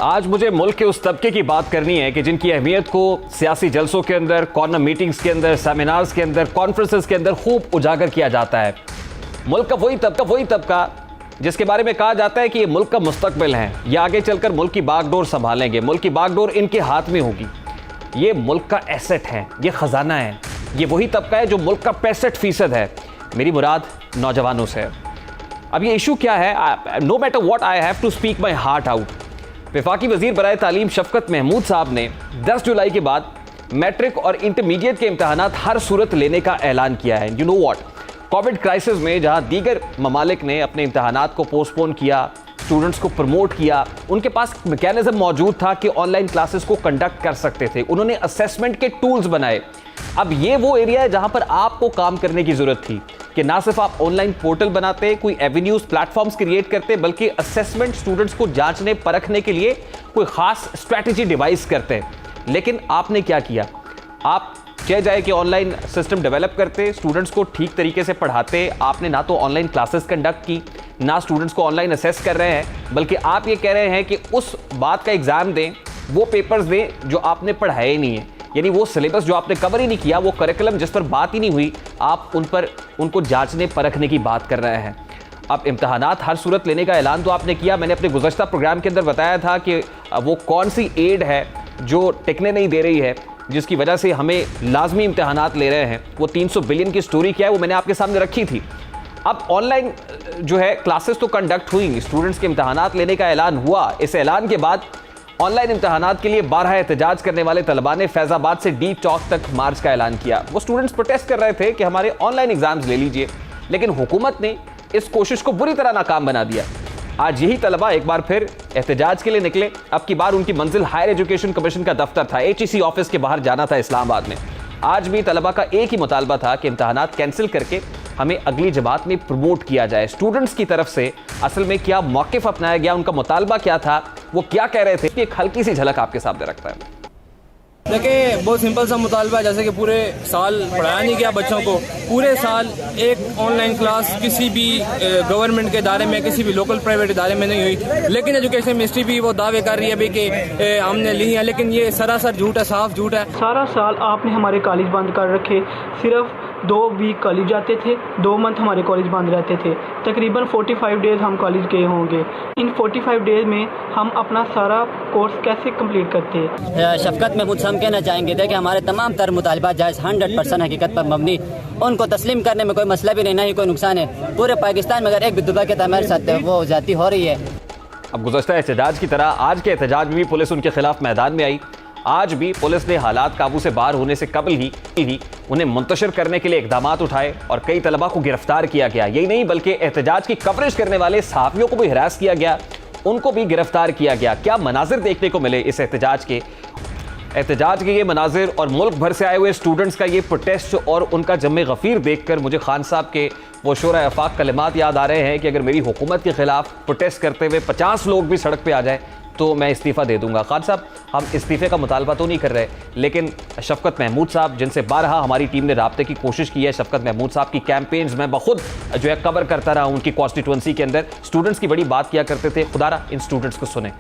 आज मुझे मुल्क के उस तबके की बात करनी है कि जिनकी अहमियत को सियासी जलसों के अंदर, कॉर्नर मीटिंग्स के अंदर, सेमिनार्स के अंदर, कॉन्फ्रेंसेस के अंदर खूब उजागर किया जाता है। मुल्क का वही तबका जिसके बारे में कहा जाता है कि ये मुल्क का मुस्तकबिल है, ये आगे चलकर मुल्क की बागडोर संभालेंगे, मुल्क की बागडोर इनके हाथ में होगी, ये मुल्क का एसेट है, ये खजाना है। ये वही तबका है जो मुल्क का 65% है। मेरी मुराद नौजवानों से है। अब ये इशू क्या है? No matter what I have to speak my heart out. वफाकी वजीर बराए तालीम शफकत महमूद साहब ने 10 जुलाई के बाद मैट्रिक और इंटरमीडिएट के इम्तहानात हर सूरत लेने का ऐलान किया है। You know what, Covid crisis में जहां दीगर ममालिक ने अपने इम्तहानात को पोस्टपोन किया, स्टूडेंट्स को प्रमोट किया, उनके पास मैकेनिज्म मौजूद था कि ऑनलाइन क्लासेस को कंडक्ट कर सकते थे, उन्होंने असेसमेंट के टूल्स बनाए। अब ये वो एरिया है जहां पर आपको काम करने की जरूरत थी कि ना सिर्फ आप ऑनलाइन पोर्टल बनाते, कोई एवेन्यूज प्लेटफॉर्म्स क्रिएट करते, बल्कि असेसमेंट स्टूडेंट्स को जांचने परखने के लिए कोई खास स्ट्रैटेजी डिवाइस करते। लेकिन आपने क्या किया? आप चाहे जाए कि ऑनलाइन सिस्टम डेवलप करते, स्टूडेंट्स को ठीक तरीके से पढ़ाते। आपने ना तो ऑनलाइन क्लासेस कंडक्ट की, ना स्टूडेंट्स को ऑनलाइन असेस कर रहे हैं, बल्कि आप ये कह रहे हैं कि उस बात का एग्जाम दें, वो पेपर्स दें जो आपने पढ़ाए ही नहीं है। यानी वो सिलेबस जो आपने कवर ही नहीं किया, वो करिकुलम जिस पर बात ही नहीं हुई, आप उनको जांचने परखने की बात कर रहे हैं। अब इम्तहानात हर सूरत लेने का ऐलान तो आपने किया। मैंने अपने गुज़श्ता प्रोग्राम के अंदर बताया था कि वो कौन सी एड है जो टिकने नहीं दे रही है, जिसकी वजह से हमें लाजमी इम्तहानात ले रहे हैं। वो 300 बिलियन की स्टोरी क्या है वो मैंने आपके सामने रखी थी। अब ऑनलाइन जो है क्लासेस तो कंडक्ट हुई, स्टूडेंट्स के इम्तहानात लेने का ऐलान हुआ। इस ऐलान के बाद ऑनलाइन इम्तहानात के लिए 12 एहतजाज करने वाले तलबा ने फैज़ाबाद से डी चौक तक मार्च का ऐलान किया। वो स्टूडेंट्स प्रोटेस्ट कर रहे थे कि हमारे ऑनलाइन एग्जाम्स ले लीजिए, लेकिन हुकूमत ने इस कोशिश को बुरी तरह नाकाम बना दिया। आज यही तलबा एक बार फिर एहतजाज के लिए निकले। अब की बार उनकी मंजिल हायर एजुकेशन कमीशन का दफ्तर था, HEC ऑफिस के बाहर जाना था इस्लामाबाद में। आज भी तलबा का एक ही मुतालबा था कि इम्तहानात कैंसिल करके हमें अगली जमात में प्रमोट किया जाए। स्टूडेंट्स की तरफ से असल में क्या मौक़िफ़ अपनाया गया, उनका मुतालबा क्या था, वो क्या कह रहे थे, एक हल्की सी झलक आपके सामने रखता है। देखिए, बहुत सिंपल सा मुतालबा है। जैसे कि पूरे साल पढ़ाया नहीं गया बच्चों को, पूरे साल एक ऑनलाइन क्लास किसी भी गवर्नमेंट के इदारे में, किसी भी लोकल प्राइवेट इदारे में नहीं हुई। लेकिन एजुकेशन मिनिस्ट्री भी वो दावे कर रही है भी कि हमने ली है, लेकिन ये सरासर झूठ है, साफ झूठ है। सारा साल आपने हमारे कॉलेज बंद कर रखे। सिर्फ 2 वीक कॉलेज जाते थे, 2 मंथ हमारे कॉलेज बंद रहते थे। तकरीबन 45 डेज़ हम कॉलेज गए होंगे। इन 45 डेज़ में हम अपना सारा कोर्स कैसे कंप्लीट करते हैं? शफकत महमूद साहब कहना चाहेंगे देखिए, हमारे तमाम तर मुतालबा जायज़ 100% हकीकत पर मबनी, उनको तस्लीम करने में कोई मसला भी नहीं, ना ही कोई नुकसान है। पूरे पाकिस्तान में अगर एक भी दुबई के हमारे साथ वो ज्यादती हो रही है। अब गुज़श्ता एहतजाज की तरह आज के एहतजाज में भी पुलिस उनके खिलाफ मैदान में आई। आज भी पुलिस ने हालात काबू से बाहर होने से कबल ही उन्हें मुंतशिर करने के लिए इकदाम उठाए और कई तलबा को गिरफ्तार किया गया। यही नहीं बल्कि एहतजाज की कवरेज करने वाले सहाफ़ियों को भी हिरास किया गया, उनको भी गिरफ्तार किया गया। क्या मनाजिर देखने को मिले इस एहतजाज के ये मनाजिर और मुल्क भर से आए हुए स्टूडेंट्स का ये प्रोटेस्ट और उनका जम्मे गफ़ीर देखकर मुझे खान साहब के वो शोरा अफाक कलिमात याद आ रहे हैं कि अगर मेरी हुकूमत के खिलाफ प्रोटेस्ट करते हुए 50 लोग भी सड़क पे आ जाए तो मैं इस्तीफ़ा दे दूंगा। खान साहब, हम इस्तीफ़े का मुतालबा तो नहीं कर रहे, लेकिन शफकत महमूद साहब जिनसे बारहा हमारी टीम ने राब्ते की कोशिश की है, शफकत महमूद साहब की कैंपेन्स में बखुद जो है कवर करता रहा, उनकी कॉन्स्टिट्यूंसी के अंदर स्टूडेंट्स की बड़ी बात किया करते थे। खुदारा इन स्टूडेंट्स को सुने।